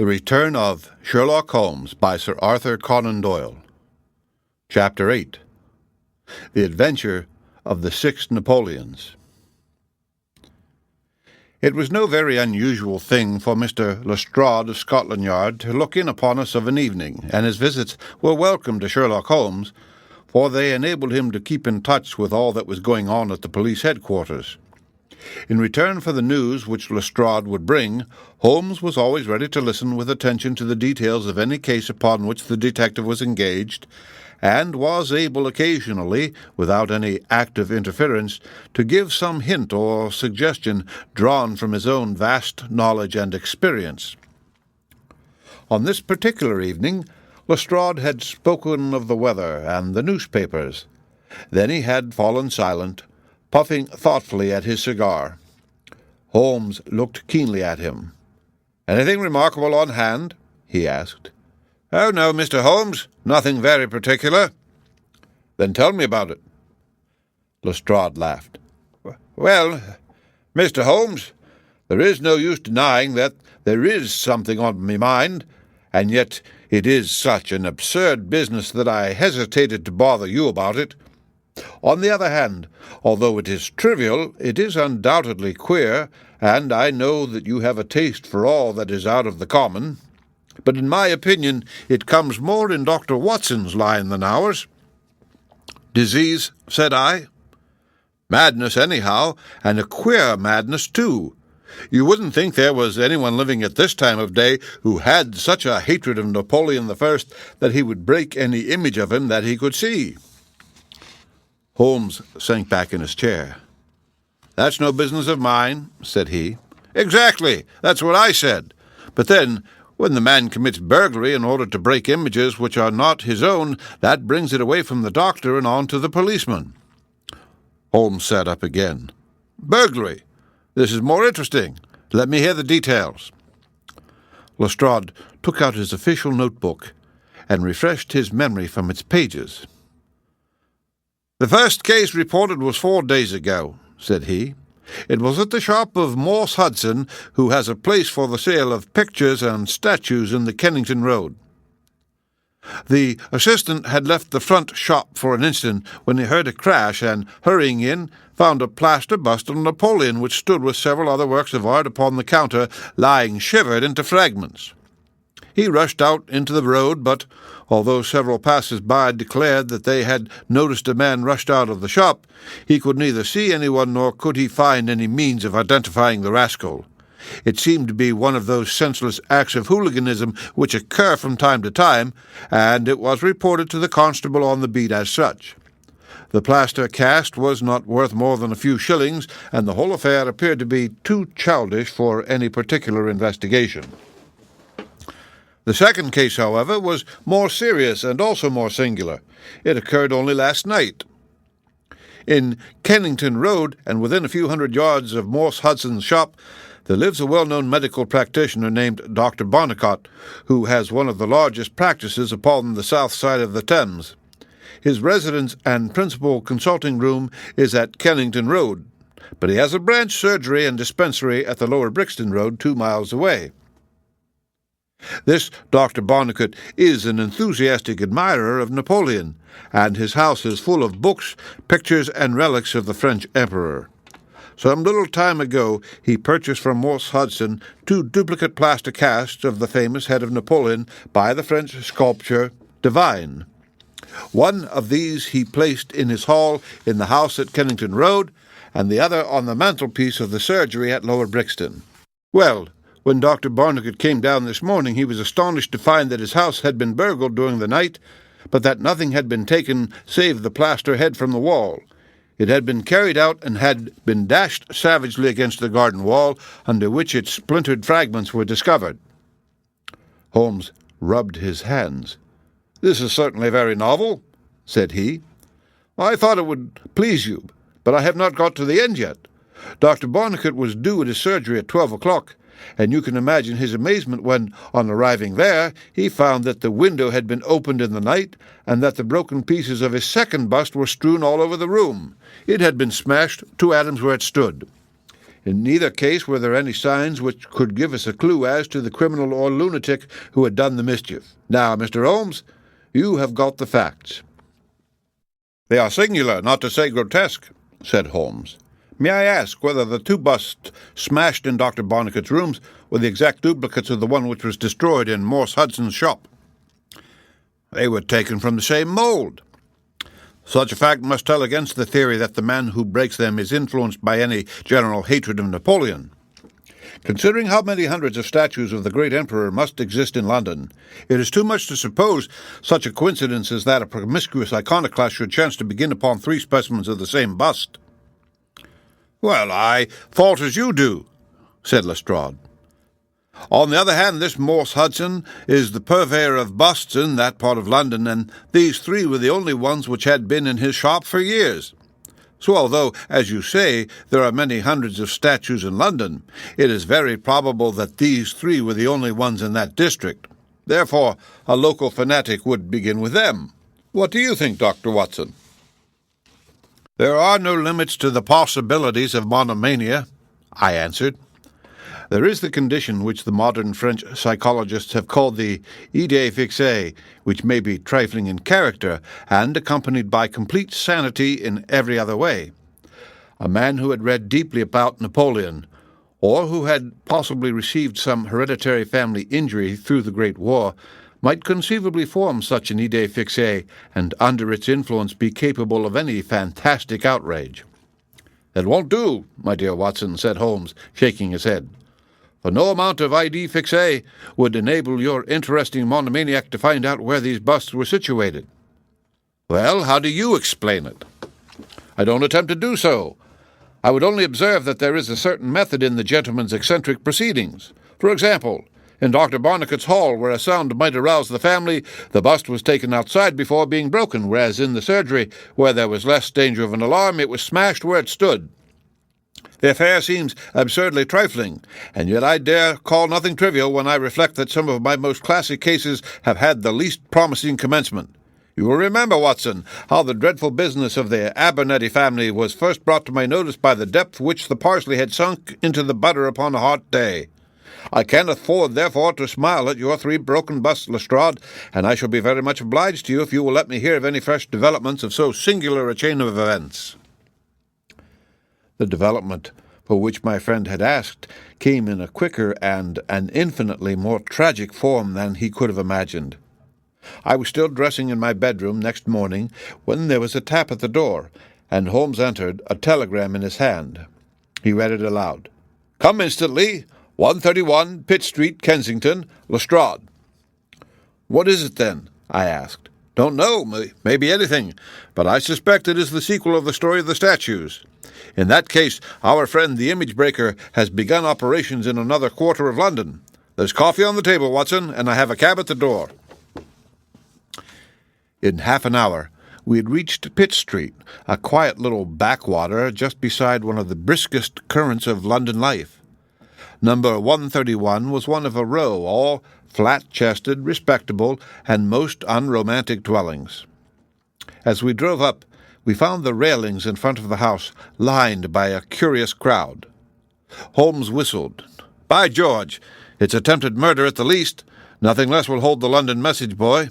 The Return of Sherlock Holmes by Sir Arthur Conan Doyle. Chapter 8. The Adventure of the 6 Napoleons. It was no very unusual thing for Mr. Lestrade of Scotland Yard to look in upon us of an evening, and his visits were welcome to Sherlock Holmes, for they enabled him to keep in touch with all that was going on at the police headquarters. In return for the news which Lestrade would bring, Holmes was always ready to listen with attention to the details of any case upon which the detective was engaged, and was able occasionally, without any active interference, to give some hint or suggestion drawn from his own vast knowledge and experience. On this particular evening, Lestrade had spoken of the weather and the newspapers. Then he had fallen silent, puffing thoughtfully at his cigar. Holmes looked keenly at him. "Anything remarkable on hand?" he asked. "Oh, no, Mr. Holmes, nothing very particular." "Then tell me about it." Lestrade laughed. "Well, Mr. Holmes, there is no use denying that there is something on my mind, and yet it is such an absurd business that I hesitated to bother you about it. On the other hand, although it is trivial, it is undoubtedly queer, and I know that you have a taste for all that is out of the common. But in my opinion, it comes more in Dr. Watson's line than ours." "Disease?" said I. "Madness, anyhow, and a queer madness, too. You wouldn't think there was anyone living at this time of day who had such a hatred of Napoleon I that he would break any image of him that he could see." Holmes sank back in his chair. "That's no business of mine," said he. "Exactly, that's what I said. But then, when the man commits burglary in order to break images which are not his own, that brings it away from the doctor and on to the policeman." Holmes sat up again. "Burglary? This is more interesting. Let me hear the details." Lestrade took out his official notebook and refreshed his memory from its pages. "The first case reported was 4 days ago," said he. "It was at the shop of Morse Hudson, who has a place for the sale of pictures and statues in the Kennington Road. The assistant had left the front shop for an instant when he heard a crash, and, hurrying in, found a plaster bust of Napoleon which stood with several other works of art upon the counter, lying shivered into fragments. He rushed out into the road, but, although several passers-by declared that they had noticed a man rushed out of the shop, he could neither see anyone nor could he find any means of identifying the rascal. It seemed to be one of those senseless acts of hooliganism which occur from time to time, and it was reported to the constable on the beat as such. The plaster cast was not worth more than a few shillings, and the whole affair appeared to be too childish for any particular investigation. The second case, however, was more serious and also more singular. It occurred only last night. In Kennington Road, and within a few hundred yards of Morse Hudson's shop, there lives a well-known medical practitioner named Dr. Barnicot, who has one of the largest practices upon the south side of the Thames. His residence and principal consulting room is at Kennington Road, but he has a branch surgery and dispensary at the Lower Brixton Road 2 miles away. This Dr. Barnicot is an enthusiastic admirer of Napoleon, and his house is full of books, pictures, and relics of the French emperor. Some little time ago he purchased from Morse Hudson 2 duplicate plaster casts of the famous head of Napoleon by the French sculptor Divine. One of these he placed in his hall in the house at Kennington Road, and the other on the mantelpiece of the surgery at Lower Brixton. Well, when Dr. Barnicot came down this morning, he was astonished to find that his house had been burgled during the night, but that nothing had been taken save the plaster head from the wall. It had been carried out and had been dashed savagely against the garden wall, under which its splintered fragments were discovered. Holmes rubbed his hands. "This is certainly very novel," said he. "I thought it would please you, but I have not got to the end yet. Dr. Barnicot was due at his surgery at 12 o'clock, and you can imagine his amazement when, on arriving there, he found that the window had been opened in the night, and that the broken pieces of his second bust were strewn all over the room. It had been smashed to atoms where it stood. In neither case were there any signs which could give us a clue as to the criminal or lunatic who had done the mischief. Now, Mr. Holmes, you have got the facts." "They are singular, not to say grotesque," said Holmes. "May I ask whether the two busts smashed in Dr. Barnicot's rooms were the exact duplicates of the one which was destroyed in Morse Hudson's shop?" "They were taken from the same mould." "Such a fact must tell against the theory that the man who breaks them is influenced by any general hatred of Napoleon. Considering how many hundreds of statues of the great emperor must exist in London, it is too much to suppose such a coincidence as that a promiscuous iconoclast should chance to begin upon 3 specimens of the same bust." "Well, I thought as you do," said Lestrade. "On the other hand, this Morse Hudson is the purveyor of busts in that part of London, and these 3 were the only ones which had been in his shop for years. So although, as you say, there are many hundreds of statues in London, it is very probable that these 3 were the only ones in that district. Therefore, a local fanatic would begin with them. What do you think, Dr. Watson?" "There are no limits to the possibilities of monomania," I answered. "There is the condition which the modern French psychologists have called the idée fixe, which may be trifling in character and accompanied by complete sanity in every other way. A man who had read deeply about Napoleon, or who had possibly received some hereditary family injury through the Great War, might conceivably form such an idée fixe, and under its influence be capable of any fantastic outrage." "That won't do, my dear Watson," said Holmes, shaking his head. "For no amount of idée fixe would enable your interesting monomaniac to find out where these busts were situated." "Well, how do you explain it?" "I don't attempt to do so. I would only observe that there is a certain method in the gentleman's eccentric proceedings. For example, in Dr. Barnicot's hall, where a sound might arouse the family, the bust was taken outside before being broken, whereas in the surgery, where there was less danger of an alarm, it was smashed where it stood. The affair seems absurdly trifling, and yet I dare call nothing trivial when I reflect that some of my most classic cases have had the least promising commencement. You will remember, Watson, how the dreadful business of the Abernethy family was first brought to my notice by the depth which the parsley had sunk into the butter upon a hot day. I can afford, therefore, to smile at your 3 broken busts, Lestrade, and I shall be very much obliged to you if you will let me hear of any fresh developments of so singular a chain of events." The development for which my friend had asked came in a quicker and an infinitely more tragic form than he could have imagined. I was still dressing in my bedroom next morning when there was a tap at the door, and Holmes entered, a telegram in his hand. He read it aloud. "Come instantly, 131 Pitt Street, Kensington, Lestrade." "What is it, then?" I asked. "Don't know. Maybe anything. But I suspect it is the sequel of the story of the statues. In that case, our friend the image-breaker has begun operations in another quarter of London. There's coffee on the table, Watson, and I have a cab at the door." In half an hour, we had reached Pitt Street, a quiet little backwater just beside one of the briskest currents of London life. Number 131 was one of a row, all flat-chested, respectable, and most unromantic dwellings. As we drove up, we found the railings in front of the house lined by a curious crowd. Holmes whistled. "By George, it's attempted murder at the least. Nothing less will hold the London message boy.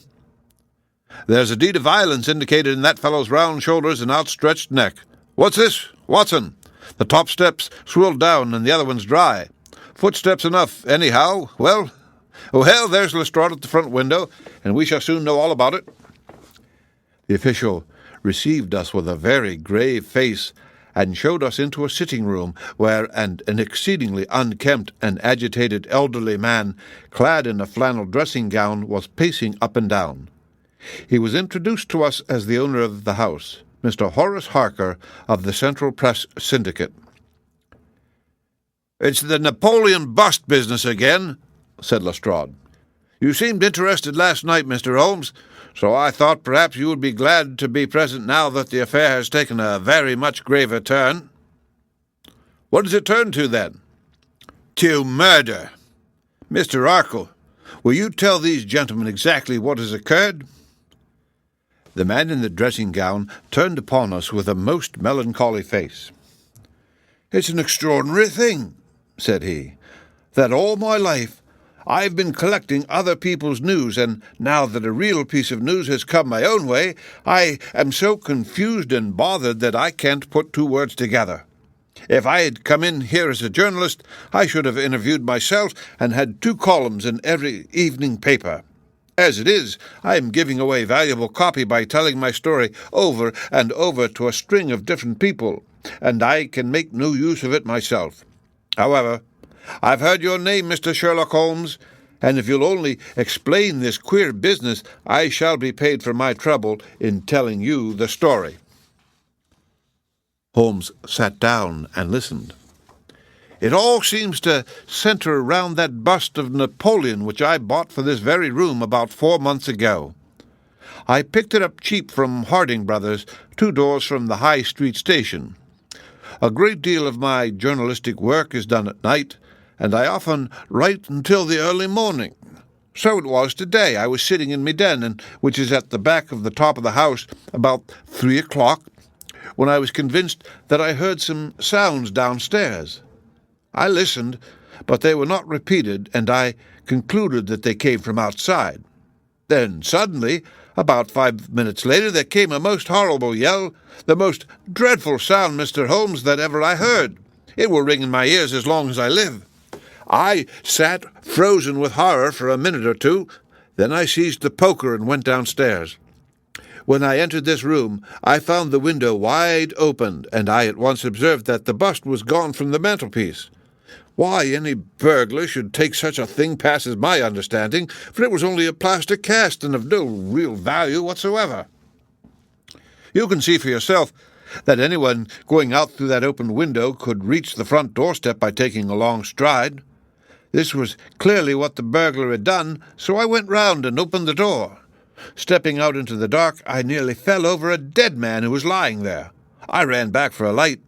There's a deed of violence indicated in that fellow's round shoulders and outstretched neck. What's this, Watson? The top step's swilled down and the other one's dry. Footsteps enough, anyhow. Well, there's Lestrade at the front window, and we shall soon know all about it." The official received us with a very grave face, and showed us into a sitting-room where an exceedingly unkempt and agitated elderly man, clad in a flannel dressing-gown, was pacing up and down. He was introduced to us as the owner of the house, Mr. Horace Harker of the Central Press Syndicate. "It's the Napoleon bust business again," said Lestrade. "You seemed interested last night, Mr. Holmes, so I thought perhaps you would be glad to be present now that the affair has taken a very much graver turn." "What has it turned to, then?" "To murder. Mr. Harker, will you tell these gentlemen exactly what has occurred?" The man in the dressing-gown turned upon us with a most melancholy face. "It's an extraordinary thing," said he, "that all my life I've been collecting other people's news, and now that a real piece of news has come my own way, I am so confused and bothered that I can't put two words together. If I had come in here as a journalist, I should have interviewed myself and had 2 columns in every evening paper. As it is, I am giving away valuable copy by telling my story over and over to a string of different people, and I can make no use of it myself. However, I've heard your name, Mr. Sherlock Holmes, and if you'll only explain this queer business, I shall be paid for my trouble in telling you the story." Holmes sat down and listened. "It all seems to center around that bust of Napoleon which I bought for this very room about 4 months ago. I picked it up cheap from Harding Brothers, 2 doors from the High Street station. A great deal of my journalistic work is done at night, and I often write until the early morning. So it was today. I was sitting in my den, which is at the back of the top of the house, about 3 o'clock, when I was convinced that I heard some sounds downstairs. I listened, but they were not repeated, and I concluded that they came from outside. Then suddenly, about 5 minutes later, there came a most horrible yell, the most dreadful sound, Mr. Holmes, that ever I heard. It will ring in my ears as long as I live. I sat frozen with horror for a minute or 2, then I seized the poker and went downstairs. When I entered this room, I found the window wide open, and I at once observed that the bust was gone from the mantelpiece. Why any burglar should take such a thing passes my understanding, for it was only a plaster cast and of no real value whatsoever. You can see for yourself that anyone going out through that open window could reach the front doorstep by taking a long stride. This was clearly what the burglar had done, so I went round and opened the door. Stepping out into the dark, I nearly fell over a dead man who was lying there. I ran back for a light,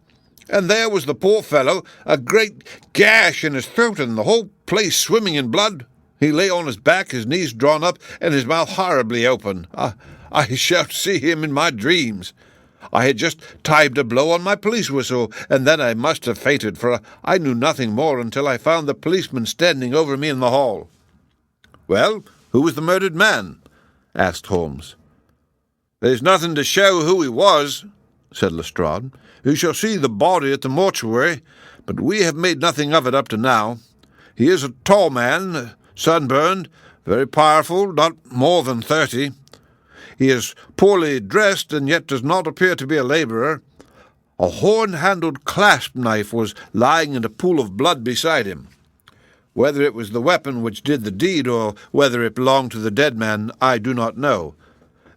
and there was the poor fellow, a great gash in his throat and the whole place swimming in blood. He lay on his back, his knees drawn up, and his mouth horribly open. I shall see him in my dreams. I had just timed a blow on my police whistle, and then I must have fainted, for I knew nothing more until I found the policeman standing over me in the hall." "Well, who was the murdered man?" asked Holmes. "There's nothing to show who he was," said Lestrade. "You shall see the body at the mortuary, but we have made nothing of it up to now. He is a tall man, sunburned, very powerful, not more than 30. He is poorly dressed, and yet does not appear to be a labourer. A horn-handled clasp knife was lying in a pool of blood beside him. Whether it was the weapon which did the deed, or whether it belonged to the dead man, I do not know.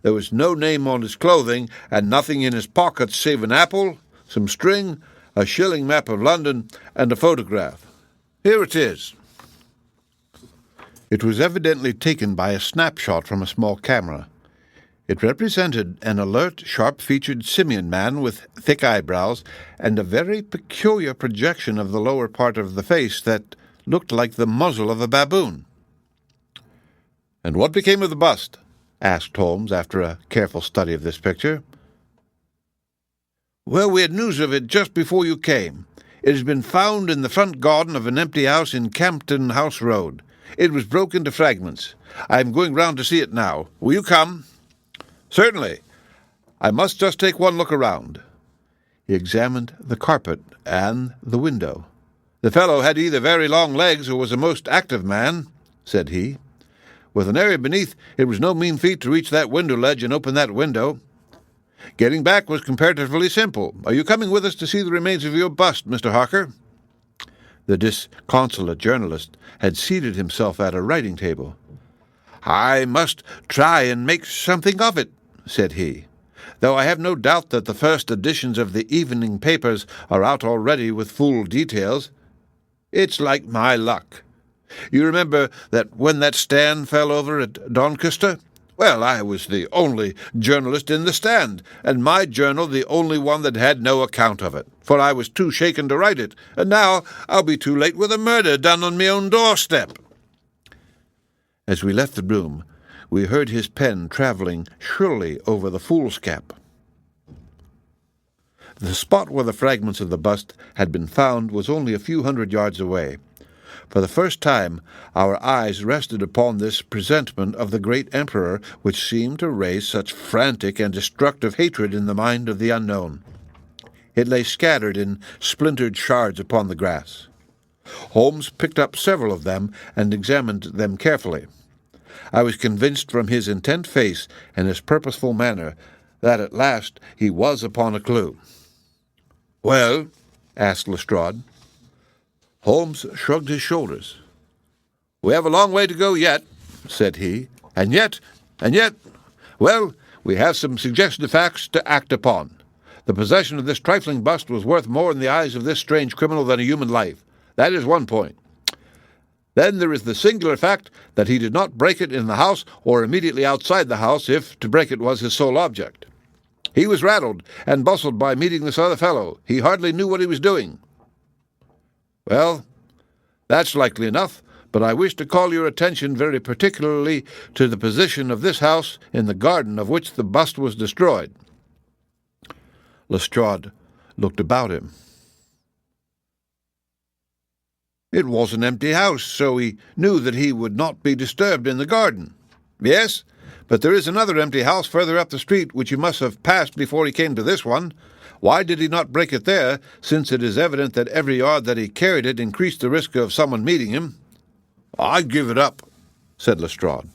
There was no name on his clothing, and nothing in his pockets save an apple, some string, a shilling map of London, and a photograph. Here it is." It was evidently taken by a snapshot from a small camera. It represented an alert, sharp-featured simian man with thick eyebrows and a very peculiar projection of the lower part of the face that looked like the muzzle of a baboon. "And what became of the bust?" asked Holmes, after a careful study of this picture. "Well, we had news of it just before you came. It has been found in the front garden of an empty house in Campden House Road. It was broken to fragments. I am going round to see it now. Will you come?" "Certainly. I must just take one look around." He examined the carpet and the window. "The fellow had either very long legs or was a most active man," said he. "With an area beneath, it was no mean feat to reach that window ledge and open that window. Getting back was comparatively simple. Are you coming with us to see the remains of your bust, Mr. Harker?" The disconsolate journalist had seated himself at a writing table. "I must try and make something of it," said he, "though I have no doubt that the first editions of the evening papers are out already with full details. It's like my luck. You remember that when that stand fell over at Doncaster? Well, I was the only journalist in the stand, and my journal the only one that had no account of it, for I was too shaken to write it, and now I'll be too late with a murder done on me own doorstep." As we left the room, we heard his pen travelling shrilly over the foolscap. The spot where the fragments of the bust had been found was only a few hundred yards away. For the first time, our eyes rested upon this presentment of the great emperor, which seemed to raise such frantic and destructive hatred in the mind of the unknown. It lay scattered in splintered shards upon the grass. Holmes picked up several of them and examined them carefully. I was convinced from his intent face and his purposeful manner that at last he was upon a clue. "Well?" asked Lestrade. Holmes shrugged his shoulders. "We have a long way to go yet," said he. And yet, well, we have some suggestive facts to act upon. The possession of this trifling bust was worth more in the eyes of this strange criminal than a human life. That is one point. Then there is the singular fact that he did not break it in the house or immediately outside the house, if to break it was his sole object. He was rattled and bustled by meeting this other fellow. He hardly knew what he was doing. Well, that's likely enough, but I wish to call your attention very particularly to the position of this house in the garden of which the bust was destroyed." Lestrade looked about him. It was an empty house, so he knew that he would not be disturbed in the garden. "Yes, but there is another empty house further up the street which he must have passed before he came to this one. Why did he not break it there, since it is evident that every yard that he carried it increased the risk of someone meeting him?" "I give it up," said Lestrade.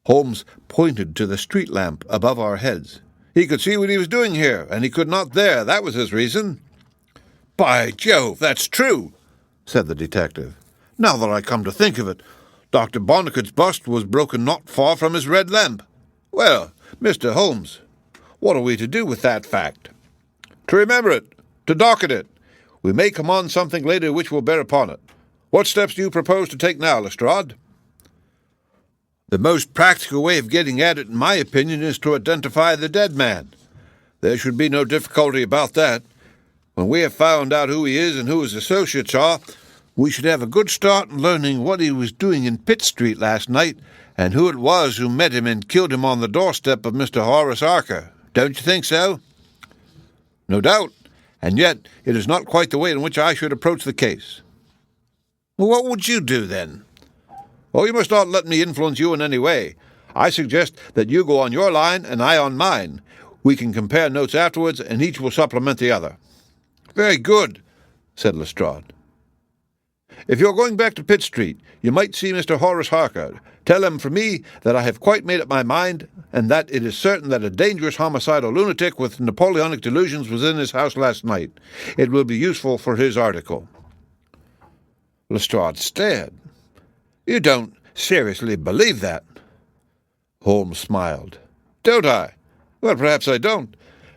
Holmes pointed to the street lamp above our heads. "He could see what he was doing here, and he could not there. That was his reason." "By Jove, that's true," said the detective. "Now that I come to think of it, Dr. Barnicot's bust was broken not far from his red lamp. Well, Mr. Holmes, what are we to do with that fact?" "To remember it, to docket it. We may come on something later which will bear upon it. What steps do you propose to take now, Lestrade?" "The most practical way of getting at it, in my opinion, is to identify the dead man. There should be no difficulty about that. When we have found out who he is and who his associates are, we should have a good start in learning what he was doing in Pitt Street last night, and who it was who met him and killed him on the doorstep of Mr. Horace Harker. Don't you think so?" "No doubt, and yet it is not quite the way in which I should approach the case." "Well, what would you do, then?" "Oh, you must not let me influence you in any way. I suggest that you go on your line and I on mine. We can compare notes afterwards, and each will supplement the other." "Very good," said Lestrade. "If you're going back to Pitt Street, you might see Mr. Horace Harker. Tell him from me that I have quite made up my mind, and that it is certain that a dangerous homicidal lunatic with Napoleonic delusions was in his house last night. It will be useful for his article." Lestrade stared. "You don't seriously believe that?" Holmes smiled. "Don't I? Well, perhaps I don't.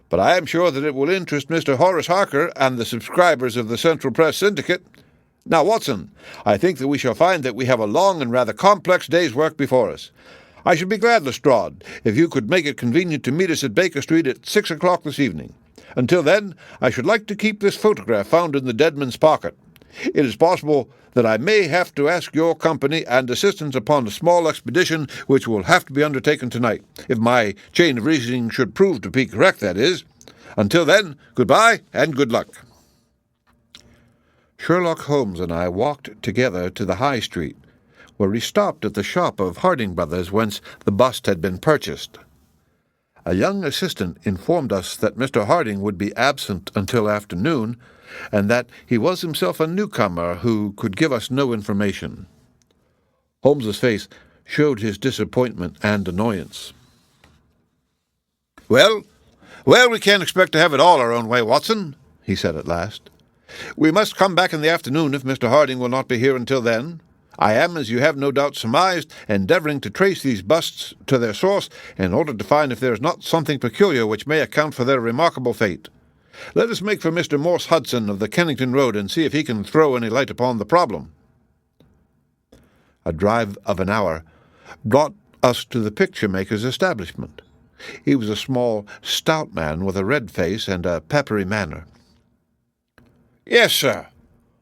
But I am sure that it will interest Mr. Horace Harker and the subscribers of the Central Press Syndicate. Now, Watson, I think that we shall find that we have a long and rather complex day's work before us. I should be glad, Lestrade, if you could make it convenient to meet us at Baker Street at 6 o'clock this evening. Until then, I should like to keep this photograph found in the dead man's pocket. It is possible that I may have to ask your company and assistance upon a small expedition which will have to be undertaken tonight, if my chain of reasoning should prove to be correct, that is. Until then, good-bye and good luck." Sherlock Holmes and I walked together to the High Street, where we stopped at the shop of Harding Brothers, whence the bust had been purchased. A young assistant informed us that Mr. Harding would be absent until afternoon, and that he was himself a newcomer who could give us no information. Holmes's face showed his disappointment and annoyance. Well, we can't expect to have it all our own way, Watson," he said at last. "We must come back in the afternoon if Mr. Harding will not be here until then. I am, as you have no doubt surmised, endeavouring to trace these busts to their source in order to find if there is not something peculiar which may account for their remarkable fate. Let us make for Mr. Morse Hudson of the Kennington Road and see if he can throw any light upon the problem." A drive of an hour brought us to the picture-maker's establishment. He was a small, stout man with a red face and a peppery manner. "Yes, sir.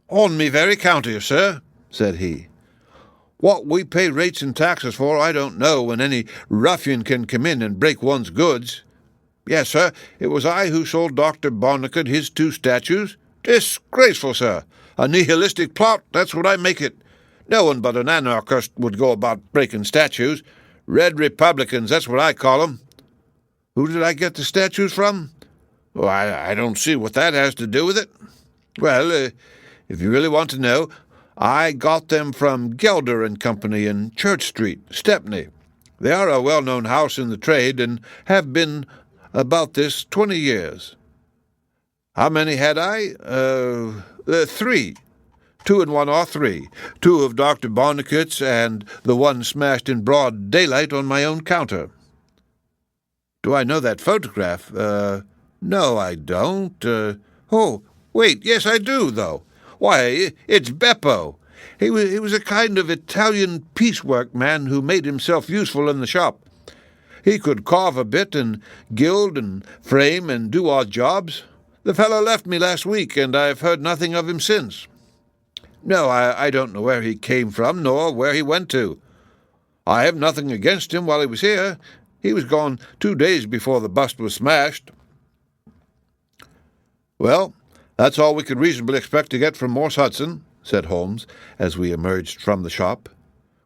On me very counter, sir," said he. "What we pay rates and taxes for I don't know, when any ruffian can come in and break one's goods. Yes, sir, it was I who sold Dr. Barnacle his 2 statues. Disgraceful, sir. A nihilistic plot, that's what I make it. No one but an anarchist would go about breaking statues. Red Republicans, that's what I call 'em. Who did I get the statues from? Well, I don't see what that has to do with it. Well, if you really want to know, I got them from Gelder and Company in Church Street, Stepney. They are a well-known house in the trade and have been about this 20 years. How many had I? 3. 2 in one or 3. 2 of Dr. Barnacle's and the one smashed in broad daylight on my own counter. Do I know that photograph? No, I don't. Oh, wait, yes, I do, though. Why, it's Beppo. He was a kind of Italian piecework man who made himself useful in the shop. He could carve a bit and gild and frame and do odd jobs. The fellow left me last week, and I've heard nothing of him since. No, I don't know where he came from, nor where he went to. I have nothing against him while he was here. He was gone 2 days before the bust was smashed. Well, that's all we could reasonably expect to get from Morse Hudson, said Holmes, as we emerged from the shop.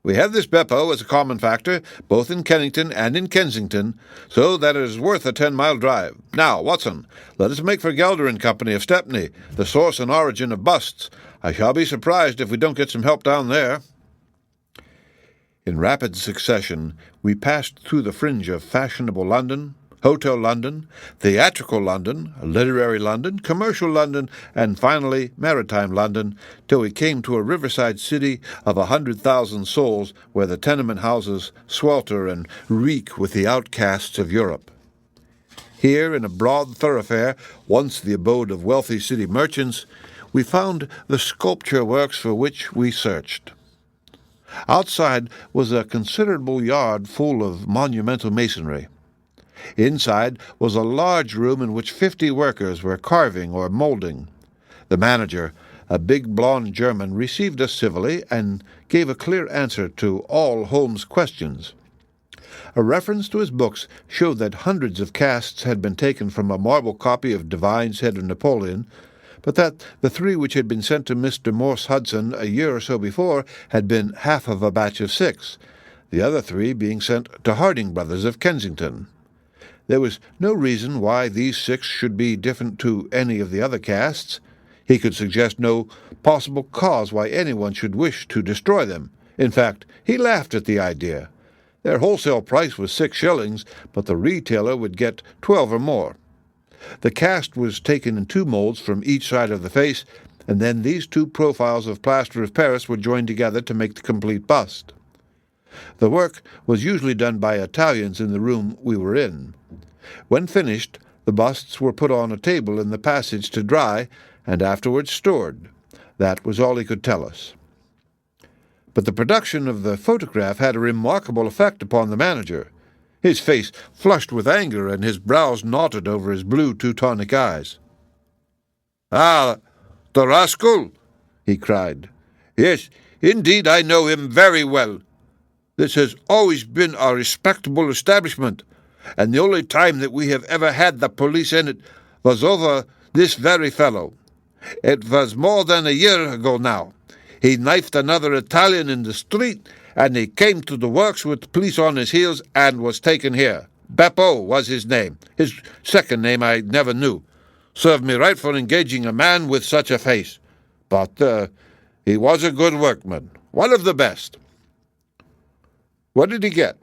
We have this Beppo as a common factor, both in Kennington and in Kensington, so that it is worth a 10-mile drive. Now, Watson, let us make for Gelder and Company of Stepney, the source and origin of busts. I shall be surprised if we don't get some help down there. In rapid succession, we passed through the fringe of fashionable London, Hotel London, theatrical London, literary London, commercial London, and finally maritime London, till we came to a riverside city of 100,000 souls where the tenement houses swelter and reek with the outcasts of Europe. Here, in a broad thoroughfare, once the abode of wealthy city merchants, we found the sculpture works for which we searched. Outside was a considerable yard full of monumental masonry. Inside was a large room in which 50 workers were carving or molding. The manager, a big blond German, received us civilly and gave a clear answer to all Holmes' questions. A reference to his books showed that hundreds of casts had been taken from a marble copy of Divine's Head of Napoleon, but that the 3 which had been sent to Mr. Morse Hudson a year or so before had been half of a batch of 6, the other 3 being sent to Harding Brothers of Kensington. There was no reason why these 6 should be different to any of the other casts. He could suggest no possible cause why anyone should wish to destroy them. In fact, he laughed at the idea. Their wholesale price was 6 shillings, but the retailer would get 12 or more. The cast was taken in 2 molds from each side of the face, and then these 2 profiles of plaster of Paris were joined together to make the complete bust. The work was usually done by Italians in the room we were in. When finished, the busts were put on a table in the passage to dry, and afterwards stored. That was all he could tell us. But the production of the photograph had a remarkable effect upon the manager. His face flushed with anger, and his brows knotted over his blue Teutonic eyes. "Ah, the rascal!" he cried. "Yes, indeed, I know him very well. This has always been a respectable establishment, and the only time that we have ever had the police in it was over this very fellow. It was more than a year ago now. He knifed another Italian in the street, and he came to the works with the police on his heels and was taken here. Beppo was his name. His second name I never knew. Served me right for engaging a man with such a face. But he was a good workman, one of the best." "What did he get?"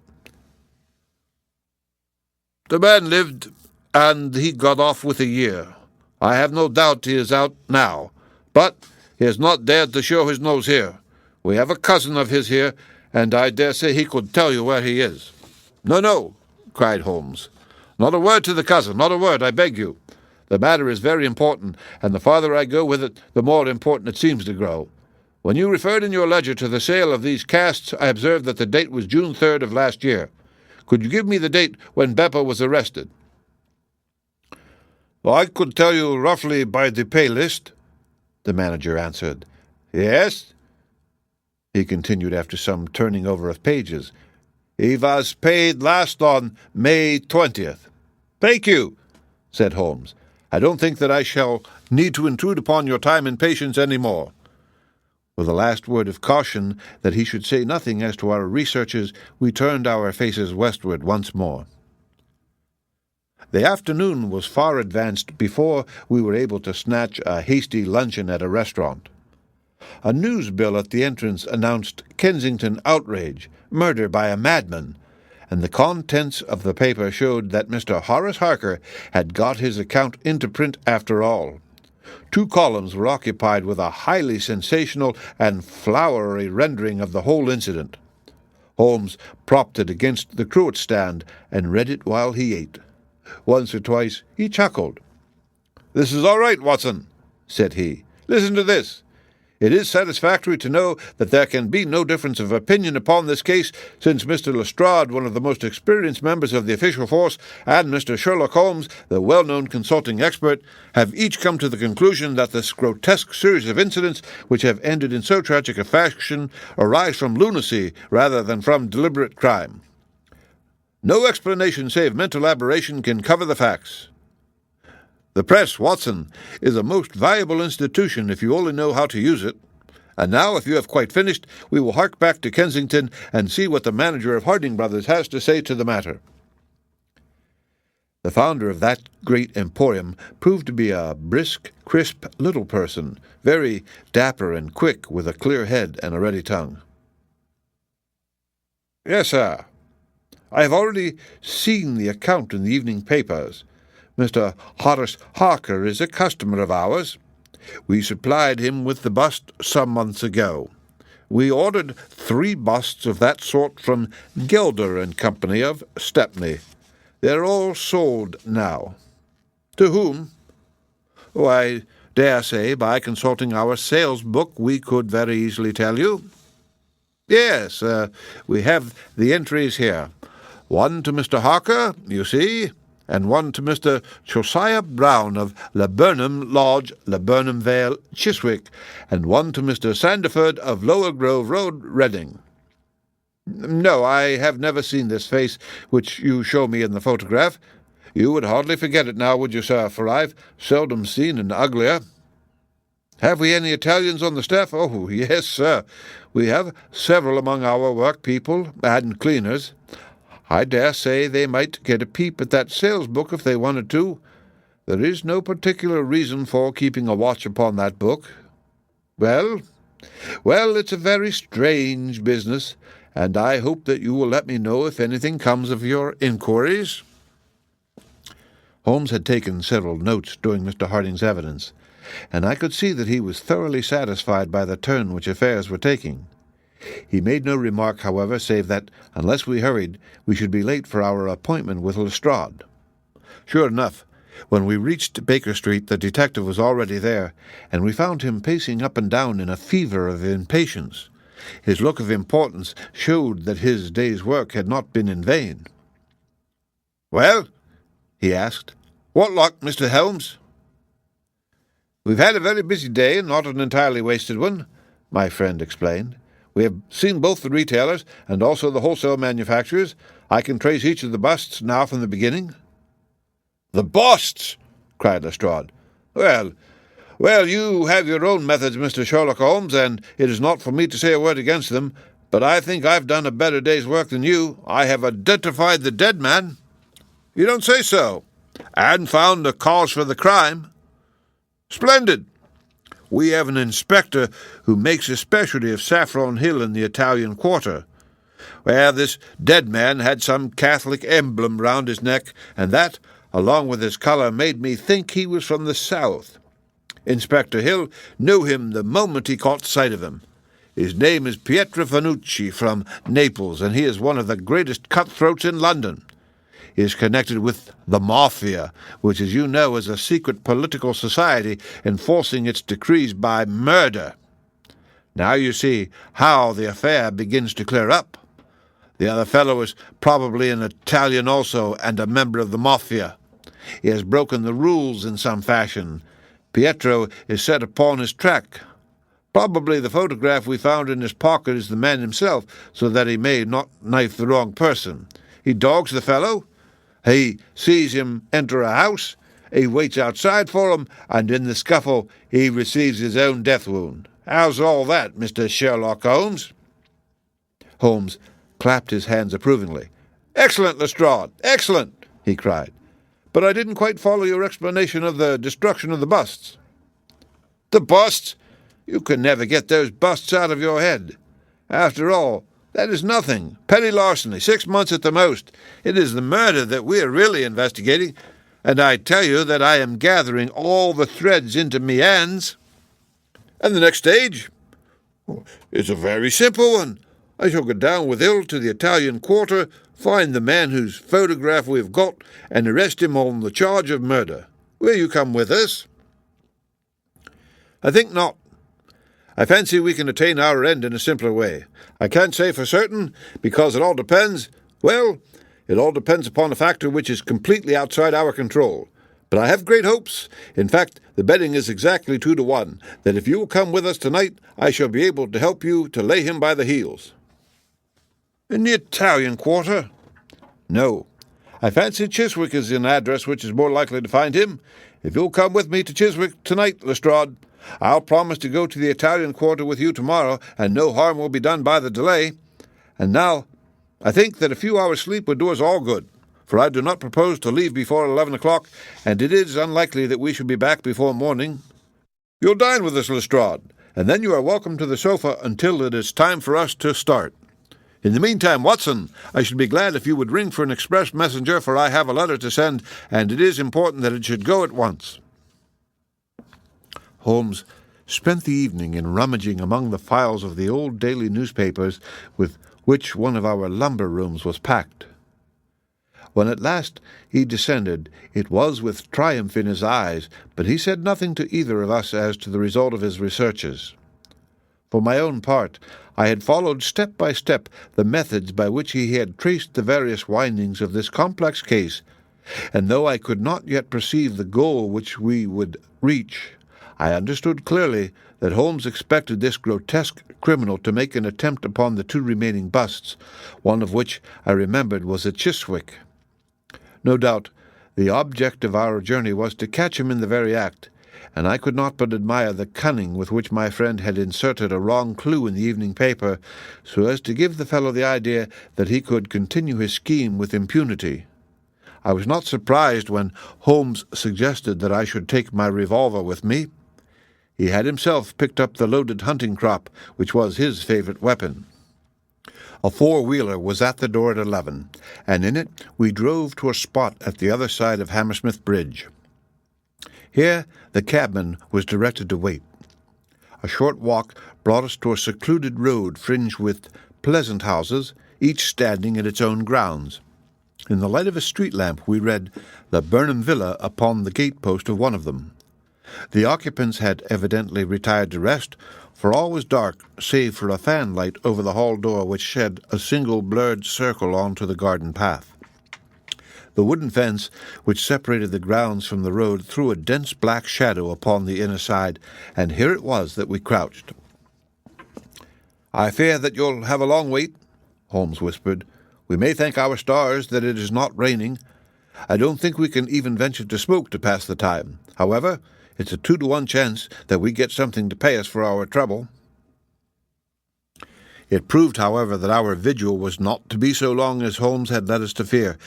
"The man lived, and he got off with a year. I have no doubt he is out now, but he has not dared to show his nose here. We have a cousin of his here, and I dare say he could tell you where he is." "No, no," cried Holmes. "Not a word to the cousin, not a word, I beg you. The matter is very important, and the farther I go with it, the more important it seems to grow. When you referred in your ledger to the sale of these casts, I observed that the date was June 3rd of last year. Could you give me the date when Beppo was arrested?" "I could tell you roughly by the pay list," the manager answered. "Yes?" he continued after some turning over of pages. "He was paid last on May 20th. "Thank you," said Holmes. "I don't think that I shall need to intrude upon your time and patience any more." With a last word of caution that he should say nothing as to our researches, we turned our faces westward once more. The afternoon was far advanced before we were able to snatch a hasty luncheon at a restaurant. A news bill at the entrance announced Kensington outrage, murder by a madman, and the contents of the paper showed that Mr. Horace Harker had got his account into print after all. 2 columns were occupied with a highly sensational and flowery rendering of the whole incident. Holmes propped it against the cruet stand and read it while he ate. Once or twice he chuckled. "This is all right, Watson," said he. "Listen to this. It is satisfactory to know that there can be no difference of opinion upon this case, since Mr. Lestrade, one of the most experienced members of the official force, and Mr. Sherlock Holmes, the well-known consulting expert, have each come to the conclusion that this grotesque series of incidents which have ended in so tragic a fashion arise from lunacy rather than from deliberate crime. No explanation save mental aberration can cover the facts. The press, Watson, is a most valuable institution if you only know how to use it. And now, if you have quite finished, we will hark back to Kensington and see what the manager of Harding Brothers has to say to the matter." The founder of that great emporium proved to be a brisk, crisp little person, very dapper and quick, with a clear head and a ready tongue. "Yes, sir. I have already seen the account in the evening papers. Mr. Horace Harker is a customer of ours. We supplied him with the bust some months ago. We ordered 3 busts of that sort from Gelder and Company of Stepney. They're all sold now." "To whom?" "Oh, I dare say by consulting our sales book we could very easily tell you." "Yes, we have the entries here. 1 to Mr. Harker, you see, and 1 to Mr. Josiah Brown of Laburnum Lodge, Laburnum Vale, Chiswick, and 1 to Mr. Sandiford of Lower Grove Road, Reading." "No, I have never seen this face which you show me in the photograph. You would hardly forget it now, would you, sir, for I've seldom seen an uglier." "Have we any Italians on the staff?" "Oh, yes, sir. We have several among our work people and cleaners. I dare say they might get a peep at that sales book if they wanted to. There is no particular reason for keeping a watch upon that book." Well, it's a very strange business, and I hope that you will let me know if anything comes of your inquiries." Holmes had taken several notes during Mr. Harding's evidence, and I could see that he was thoroughly satisfied by the turn which affairs were taking. He made no remark, however, save that, unless we hurried, we should be late for our appointment with Lestrade. Sure enough, when we reached Baker Street, the detective was already there, and we found him pacing up and down in a fever of impatience. His look of importance showed that his day's work had not been in vain. "Well," he asked, "what luck, Mr. Holmes?" "We've had a very busy day, and not an entirely wasted one," my friend explained. "We have seen both the retailers and also the wholesale manufacturers. I can trace each of the busts now from the beginning." "The busts!" cried Lestrade. Well, you have your own methods, Mr. Sherlock Holmes, and it is not for me to say a word against them, but I think I've done a better day's work than you. I have identified the dead man." "You don't say so." "And found the cause for the crime." "Splendid. We have an inspector who makes a specialty of Saffron Hill in the Italian Quarter, where this dead man had some Catholic emblem round his neck, and that, along with his colour, made me think he was from the south. Inspector Hill knew him the moment he caught sight of him. His name is Pietro Fanucci from Naples, and he is one of the greatest cutthroats in London. He is connected with the Mafia, which, as you know, is a secret political society enforcing its decrees by murder. Now you see how the affair begins to clear up. The other fellow is probably an Italian also, and a member of the Mafia. He has broken the rules in some fashion. Pietro is set upon his track. Probably the photograph we found in his pocket is the man himself, so that he may not knife the wrong person. He dogs the fellow, He sees him enter a house, he waits outside for him, and in the scuffle he receives his own death wound. How's all that, Mr. Sherlock Holmes?" Holmes clapped his hands approvingly. "Excellent, Lestrade, excellent!" he cried. "But I didn't quite follow your explanation of the destruction of the busts." "The busts? You can never get those busts out of your head. After all, that is nothing. Petty larceny, 6 months at the most. It is the murder that we are really investigating, and I tell you that I am gathering all the threads into me hands." "And the next stage?" "It's a very simple one. I shall go down with Hill to the Italian quarter, find the man whose photograph we have got, and arrest him on the charge of murder. Will you come with us?" "I think not. I fancy we can attain our end in a simpler way. I can't say for certain, because it all depends, well, it all depends upon a factor which is completely outside our control. But I have great hopes. In fact, the betting is exactly 2-1, that if you will come with us tonight, I shall be able to help you to lay him by the heels." "In the Italian quarter?" "No. I fancy Chiswick is an address which is more likely to find him. If you'll come with me to Chiswick tonight, Lestrade, I'll promise to go to the Italian quarter with you tomorrow, and no harm will be done by the delay. And now, I think that a few hours' sleep would do us all good, for I do not propose to leave before 11 o'clock, and it is unlikely that we shall be back before morning. You'll dine with us, Lestrade, and then you are welcome to the sofa until it is time for us to start. In the meantime, Watson, I should be glad if you would ring for an express messenger, for I have a letter to send, and it is important that it should go at once." Holmes spent the evening in rummaging among the files of the old daily newspapers with which one of our lumber rooms was packed. When at last he descended, it was with triumph in his eyes, but he said nothing to either of us as to the result of his researches. For my own part, I had followed step by step the methods by which he had traced the various windings of this complex case, and though I could not yet perceive the goal which we would reach, I understood clearly that Holmes expected this grotesque criminal to make an attempt upon the 2 remaining busts, one of which I remembered was at Chiswick. No doubt the object of our journey was to catch him in the very act, and I could not but admire the cunning with which my friend had inserted a wrong clue in the evening paper, so as to give the fellow the idea that he could continue his scheme with impunity. I was not surprised when Holmes suggested that I should take my revolver with me. He had himself picked up the loaded hunting crop, which was his favorite weapon. A 4-wheeler was at the door at 11, and in it we drove to a spot at the other side of Hammersmith Bridge. Here the cabman was directed to wait. A short walk brought us to a secluded road fringed with pleasant houses, each standing in its own grounds. In the light of a street lamp we read "The Burnham Villa" upon the gate-post of one of them. The occupants had evidently retired to rest, for all was dark, save for a fan-light over the hall door which shed a single blurred circle onto the garden path. The wooden fence which separated the grounds from the road threw a dense black shadow upon the inner side, and here it was that we crouched. "I fear that you'll have a long wait," Holmes whispered. "We may thank our stars that it is not raining. I don't think we can even venture to smoke to pass the time. However, it's a 2-1 chance that we get something to pay us for our trouble." It proved, however, that our vigil was not to be so long as Holmes had led us to fear,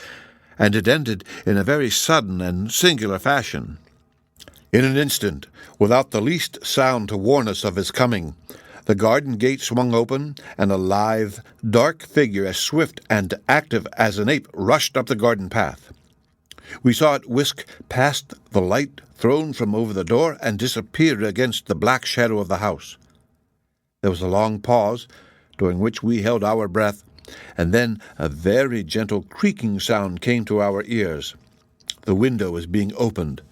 and it ended in a very sudden and singular fashion. In an instant, without the least sound to warn us of his coming, the garden gate swung open, and a lithe, dark figure as swift and active as an ape rushed up the garden path. We saw it whisk past the light thrown from over the door and disappear against the black shadow of the house. There was a long pause, during which we held our breath, and then a very gentle creaking sound came to our ears. The window was being opened.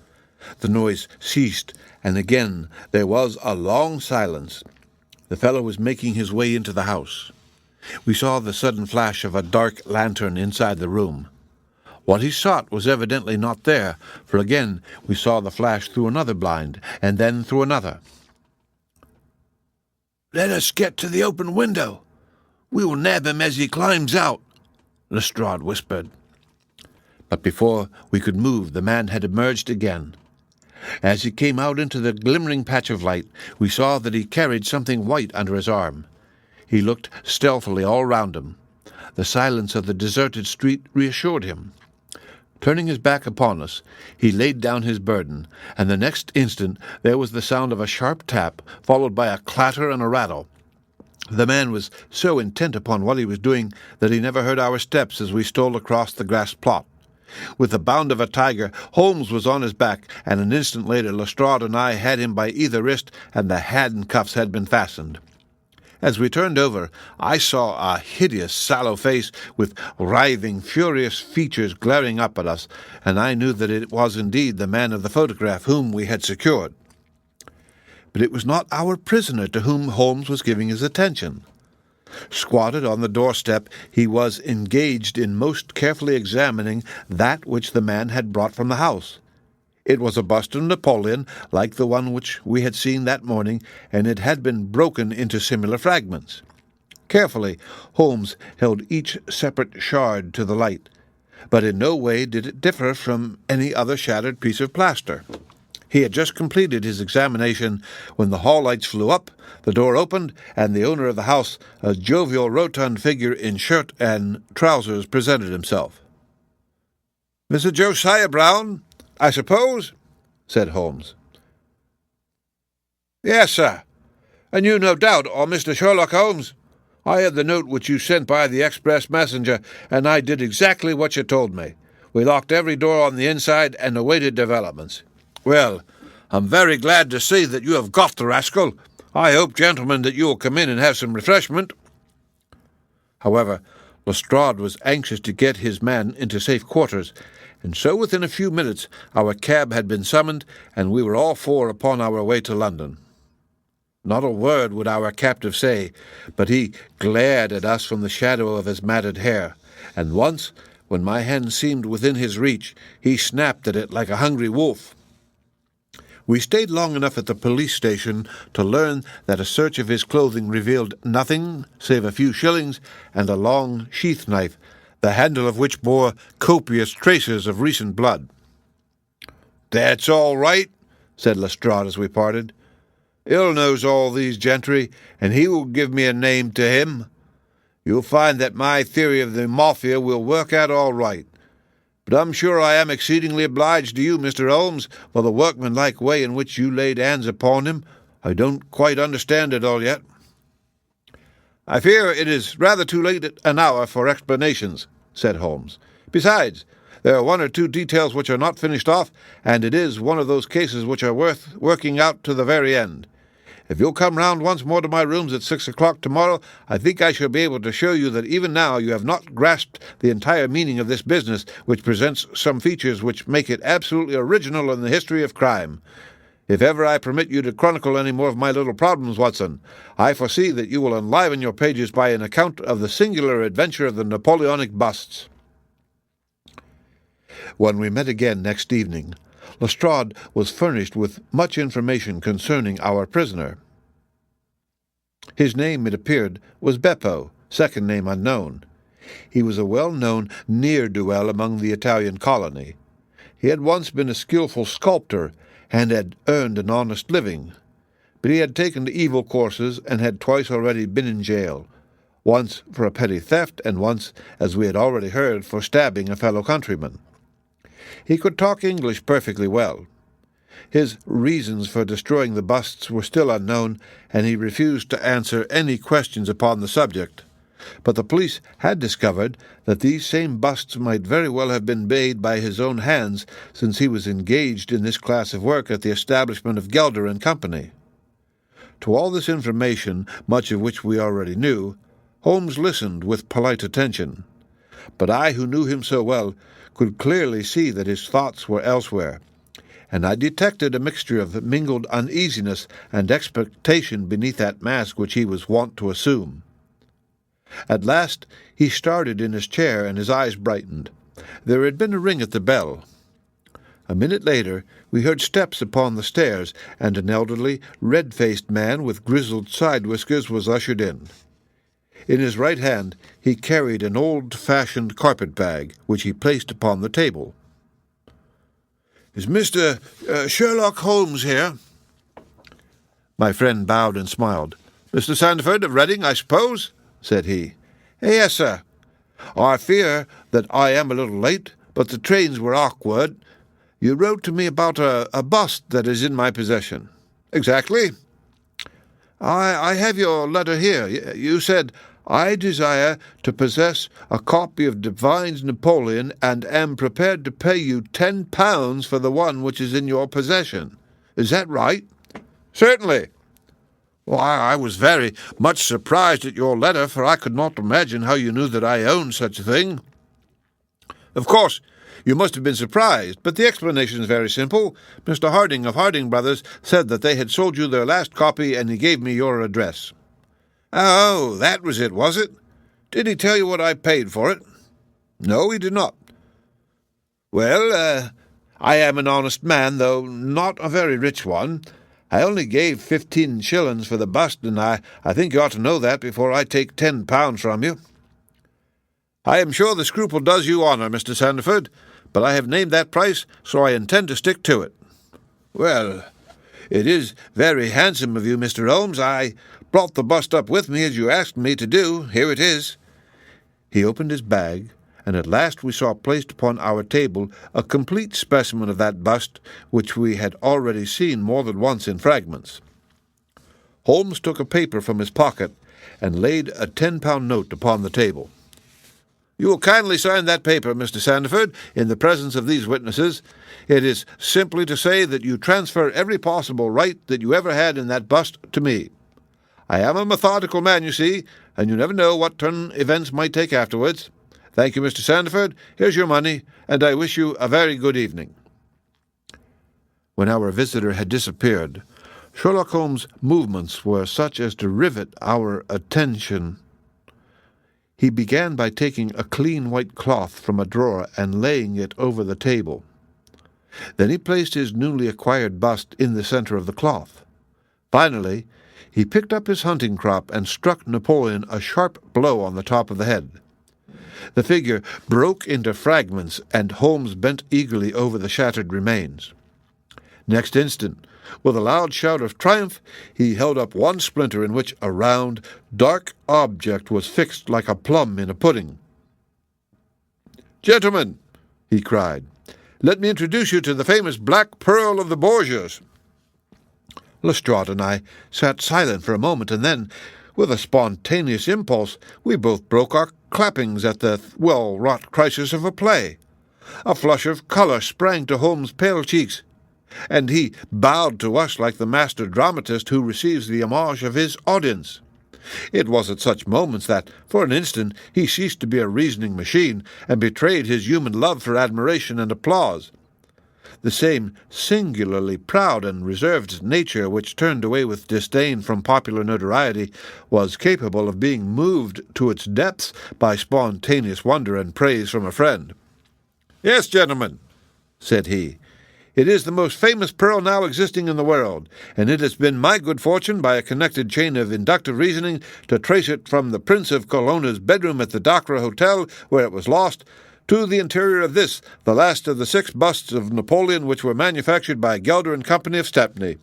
The noise ceased, and again there was a long silence. The fellow was making his way into the house. We saw the sudden flash of a dark lantern inside the room. What he sought was evidently not there, for again we saw the flash through another blind, and then through another. "Let us get to the open window. We will nab him as he climbs out," Lestrade whispered. But before we could move, the man had emerged again. As he came out into the glimmering patch of light, we saw that he carried something white under his arm. He looked stealthily all round him. The silence of the deserted street reassured him. Turning his back upon us, he laid down his burden, and the next instant there was the sound of a sharp tap, followed by a clatter and a rattle. The man was so intent upon what he was doing that he never heard our steps as we stole across the grass plot. With the bound of a tiger, Holmes was on his back, and an instant later Lestrade and I had him by either wrist, and the handcuffs had been fastened. As we turned over, I saw a hideous, sallow face with writhing, furious features glaring up at us, and I knew that it was indeed the man of the photograph whom we had secured. But it was not our prisoner to whom Holmes was giving his attention. Squatted on the doorstep, he was engaged in most carefully examining that which the man had brought from the house. It was a bust of Napoleon, like the one which we had seen that morning, and it had been broken into similar fragments. Carefully, Holmes held each separate shard to the light, but in no way did it differ from any other shattered piece of plaster. He had just completed his examination when the hall lights flew up, the door opened, and the owner of the house, a jovial, rotund figure in shirt and trousers, presented himself. "Mr. Josiah Brown, I suppose?" said Holmes. "Yes, sir. And you, no doubt, are Mr. Sherlock Holmes? I had the note which you sent by the express messenger, and I did exactly what you told me. We locked every door on the inside and awaited developments. Well, I'm very glad to see that you have got the rascal. I hope, gentlemen, that you will come in and have some refreshment." However, Lestrade was anxious to get his man into safe quarters, and so within a few minutes our cab had been summoned, and we were all four upon our way to London. Not a word would our captive say, but he glared at us from the shadow of his matted hair, and once, when my hand seemed within his reach, he snapped at it like a hungry wolf. We stayed long enough at the police station to learn that a search of his clothing revealed nothing save a few shillings and a long sheath knife, the handle of which bore copious traces of recent blood. "That's all right," said Lestrade as we parted. "Hill knows all these gentry, and he will give me a name to him. You'll find that my theory of the mafia will work out all right. But I'm sure I am exceedingly obliged to you, Mr. Holmes, for the workmanlike way in which you laid hands upon him. I don't quite understand it all yet." "I fear it is rather too late an hour for explanations," said Holmes. "Besides, there are one or two details which are not finished off, and it is one of those cases which are worth working out to the very end. If you'll come round once more to my rooms at 6 o'clock tomorrow, I think I shall be able to show you that even now you have not grasped the entire meaning of this business, which presents some features which make it absolutely original in the history of crime. If ever I permit you to chronicle any more of my little problems, Watson, I foresee that you will enliven your pages by an account of the singular adventure of the Napoleonic busts." When we met again next evening, Lestrade was furnished with much information concerning our prisoner. His name, it appeared, was Beppo, second name unknown. He was a well-known ne'er-do-well among the Italian colony. He had once been a skilful sculptor, and had earned an honest living. But he had taken to evil courses, and had twice already been in jail, once for a petty theft, and once, as we had already heard, for stabbing a fellow countryman. He could talk English perfectly well. His reasons for destroying the busts were still unknown, and he refused to answer any questions upon the subject. But the police had discovered that these same busts might very well have been made by his own hands, since he was engaged in this class of work at the establishment of Gelder and Company. To all this information, much of which we already knew, Holmes listened with polite attention. But I, who knew him so well, could clearly see that his thoughts were elsewhere, and I detected a mixture of mingled uneasiness and expectation beneath that mask which he was wont to assume. At last he started in his chair, and his eyes brightened. There had been a ring at the bell. A minute later we heard steps upon the stairs, and an elderly, red-faced man with grizzled side whiskers was ushered in. In his right hand he carried an old-fashioned carpet-bag, which he placed upon the table. "Is Mr. Sherlock Holmes here?" My friend bowed and smiled. "Mr. Sandford of Reading, I suppose?" said he. "Yes, sir. I fear that I am a little late, but the trains were awkward. You wrote to me about a bust that is in my possession." "Exactly." I have your letter here. You said, 'I desire to possess a copy of Devine's Napoleon and am prepared to pay you £10 for the one which is in your possession.' Is that right?" "Certainly." "Well, I was very much surprised at your letter, for I could not imagine how you knew that I owned such a thing." "Of course, you must have been surprised, but the explanation is very simple. Mr. Harding of Harding Brothers said that they had sold you their last copy, and he gave me your address." "Oh, that was it, was it? Did he tell you what I paid for it?" "No, he did not." "Well, I am an honest man, though not a very rich one. I only gave 15 shillings for the bust, and I think you ought to know that before I take £10 from you." "I am sure the scruple does you honour, Mr. Sandford, but I have named that price, so I intend to stick to it." "Well, it is very handsome of you, Mr. Holmes. I brought the bust up with me as you asked me to do. Here it is." He opened his bag, and at last we saw placed upon our table a complete specimen of that bust, which we had already seen more than once in fragments. Holmes took a paper from his pocket and laid a £10 note upon the table. "You will kindly sign that paper, Mr. Sandford, in the presence of these witnesses. It is simply to say that you transfer every possible right that you ever had in that bust to me. I am a methodical man, you see, and you never know what turn events might take afterwards. Thank you, Mr. Sandford. Here's your money, and I wish you a very good evening." When our visitor had disappeared, Sherlock Holmes' movements were such as to rivet our attention. He began by taking a clean white cloth from a drawer and laying it over the table. Then he placed his newly acquired bust in the center of the cloth. Finally, he picked up his hunting crop and struck Napoleon a sharp blow on the top of the head. The figure broke into fragments, and Holmes bent eagerly over the shattered remains. Next instant, with a loud shout of triumph, he held up one splinter in which a round, dark object was fixed like a plum in a pudding. "Gentlemen," he cried, "let me introduce you to the famous Black Pearl of the Borgias." Lestrade and I sat silent for a moment, and then, with a spontaneous impulse, we both broke our clappings at the well-wrought crisis of a play. A flush of colour sprang to Holmes' pale cheeks, and he bowed to us like the master dramatist who receives the homage of his audience. It was at such moments that, for an instant, he ceased to be a reasoning machine and betrayed his human love for admiration and applause. The same singularly proud and reserved nature which turned away with disdain from popular notoriety was capable of being moved to its depths by spontaneous wonder and praise from a friend. "Yes, gentlemen," said he, "it is the most famous pearl now existing in the world, and it has been my good fortune, by a connected chain of inductive reasoning, to trace it from the Prince of Colonna's bedroom at the Docra Hotel, where it was lost, to the interior of this, the last of the 6 busts of Napoleon which were manufactured by Gelder and Company of Stepney.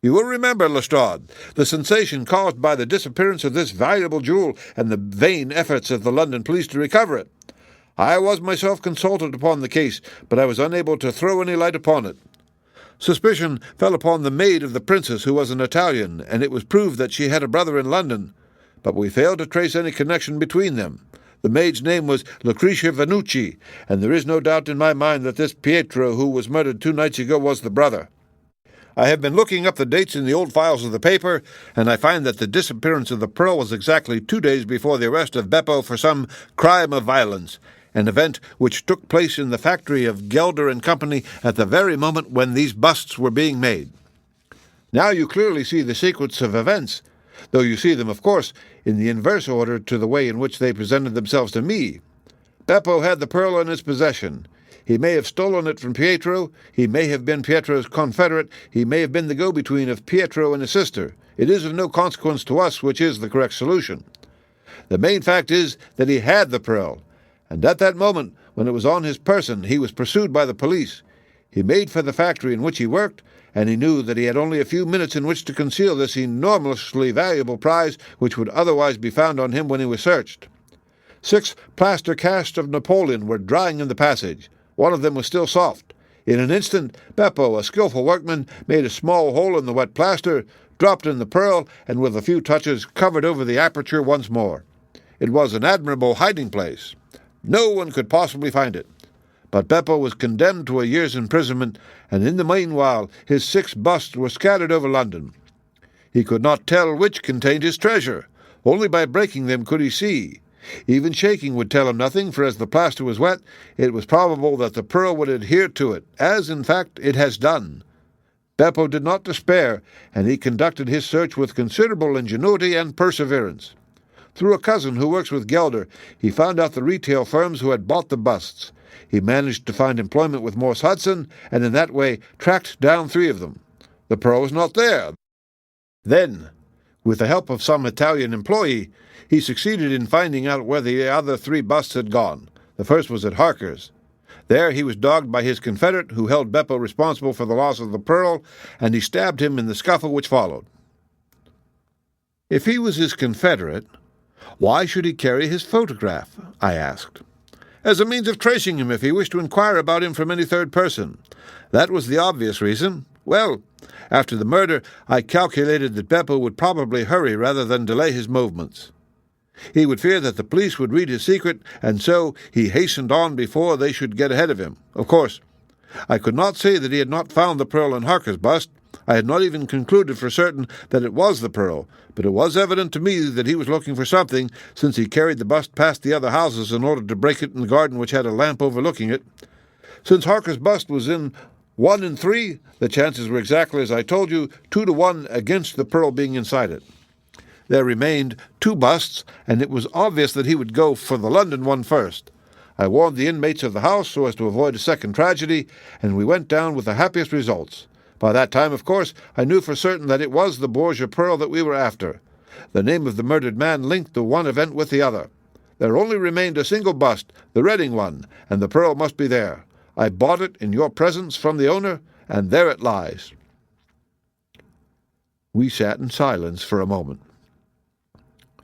You will remember, Lestrade, the sensation caused by the disappearance of this valuable jewel and the vain efforts of the London police to recover it. I was myself consulted upon the case, but I was unable to throw any light upon it. Suspicion fell upon the maid of the princess, who was an Italian, and it was proved that she had a brother in London, but we failed to trace any connection between them. The maid's name was Lucretia Vanucci, and there is no doubt in my mind that this Pietro, who was murdered 2 nights ago, was the brother. I have been looking up the dates in the old files of the paper, and I find that the disappearance of the pearl was exactly 2 days before the arrest of Beppo for some crime of violence, an event which took place in the factory of Gelder and Company at the very moment when these busts were being made. Now you clearly see the sequence of events, though you see them, of course, in the inverse order to the way in which they presented themselves to me. Beppo had the pearl in his possession. He may have stolen it from Pietro, he may have been Pietro's confederate, he may have been the go-between of Pietro and his sister. It is of no consequence to us which is the correct solution. The main fact is that he had the pearl, and at that moment, when it was on his person, he was pursued by the police. He made for the factory in which he worked, and he knew that he had only a few minutes in which to conceal this enormously valuable prize which would otherwise be found on him when he was searched. 6 plaster casts of Napoleon were drying in the passage. One of them was still soft. In an instant, Beppo, a skilful workman, made a small hole in the wet plaster, dropped in the pearl, and with a few touches covered over the aperture once more. It was an admirable hiding place. No one could possibly find it. But Beppo was condemned to a year's imprisonment, and in the meanwhile his 6 busts were scattered over London. He could not tell which contained his treasure. Only by breaking them could he see. Even shaking would tell him nothing, for as the plaster was wet, it was probable that the pearl would adhere to it, as, in fact, it has done. Beppo did not despair, and he conducted his search with considerable ingenuity and perseverance. Through a cousin who works with Gelder, he found out the retail firms who had bought the busts. He managed to find employment with Morse Hudson, and in that way tracked down 3 of them. The pearl was not there. Then, with the help of some Italian employee, he succeeded in finding out where the other 3 busts had gone. The first was at Harker's. There he was dogged by his confederate, who held Beppo responsible for the loss of the pearl, and he stabbed him in the scuffle which followed. If he was his confederate, why should he carry his photograph? I asked. As a means of tracing him if he wished to inquire about him from any third person. That was the obvious reason. Well, after the murder, I calculated that Beppo would probably hurry rather than delay his movements. He would fear that the police would read his secret, and so he hastened on before they should get ahead of him. Of course, I could not say that he had not found the pearl in Harker's bust. I had not even concluded for certain that it was the pearl, but it was evident to me that he was looking for something, since he carried the bust past the other houses in order to break it in the garden which had a lamp overlooking it. Since Harker's bust was in 1 in 3, the chances were exactly as I told you, 2 to 1 against the pearl being inside it. There remained 2 busts, and it was obvious that he would go for the London one first. I warned the inmates of the house so as to avoid a second tragedy, and we went down with the happiest results. By that time, of course, I knew for certain that it was the Borgia pearl that we were after. The name of the murdered man linked the one event with the other. There only remained a single bust, the Reading one, and the pearl must be there. I bought it in your presence from the owner, and there it lies. We sat in silence for a moment.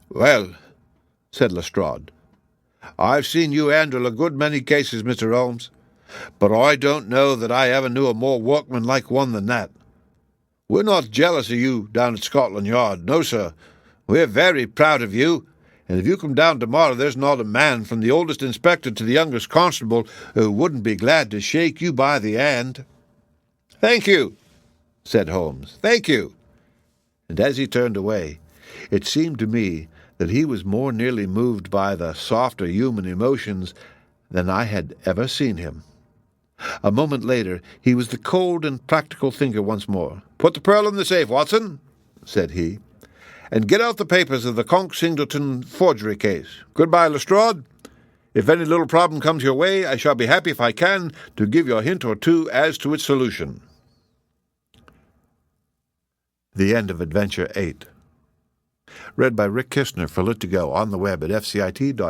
"Well," said Lestrade, "I've seen you handle a good many cases, Mr. Holmes, but I don't know that I ever knew a more workmanlike one than that. We're not jealous of you down at Scotland Yard. No, sir. We're very proud of you, and if you come down tomorrow, there's not a man, from the oldest inspector to the youngest constable, who wouldn't be glad to shake you by the hand." "Thank you," said Holmes. "Thank you." And as he turned away, it seemed to me that he was more nearly moved by the softer human emotions than I had ever seen him. A moment later, he was the cold and practical thinker once more. "Put the pearl in the safe, Watson," said he, "and get out the papers of the Conk-Singleton forgery case. Goodbye, Lestrade. If any little problem comes your way, I shall be happy, if I can, to give you a hint or 2 as to its solution." The end of Adventure 8. Read by Rick Kistner for Lit2Go on the web at fcit.usf.edu.